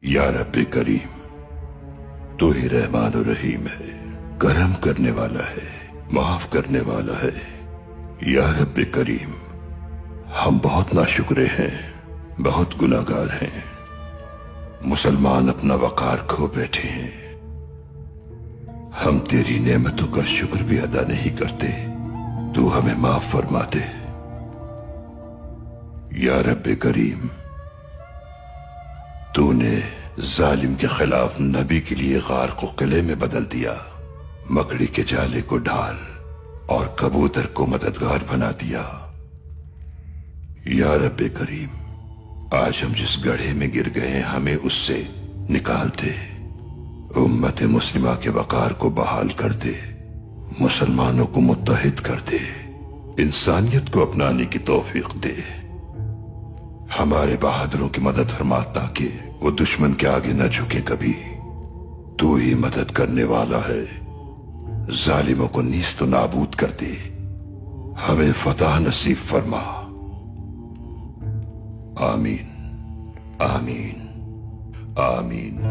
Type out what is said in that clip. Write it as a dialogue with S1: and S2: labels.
S1: या रब्बे करीम, तू ही रहमान और रहीम है, करम करने वाला है, माफ करने वाला है। या रब्बे करीम, हम बहुत नाशुक्रे हैं, बहुत गुनाहगार हैं। मुसलमान अपना वकार खो बैठे हैं। हम तेरी नेमतों का शुक्र भी अदा नहीं करते, तू हमें माफ फरमा दे। या रब्बे करीम, तूने जालिम के खिलाफ नबी के लिए गार को किले में बदल दिया, मकड़ी के जाले को ढाल और कबूतर को मददगार बना दिया। या रब्बे करीम, आज हम जिस गड्ढे में गिर गए हैं हमें उससे निकाल दे। उम्मत मुस्लिमा के वकार को बहाल कर दे, मुसलमानों को मुत्तहिद कर दे, इंसानियत को अपनाने की तौफीक दे। हमारे बहादुरों की मदद फरमा ताकि वो दुश्मन के आगे न झुके कभी। तू ही मदद करने वाला है, जालिमों को नीस्त नाबूद कर दे, हमें फतह नसीब फरमा। आमीन आमीन आमीन।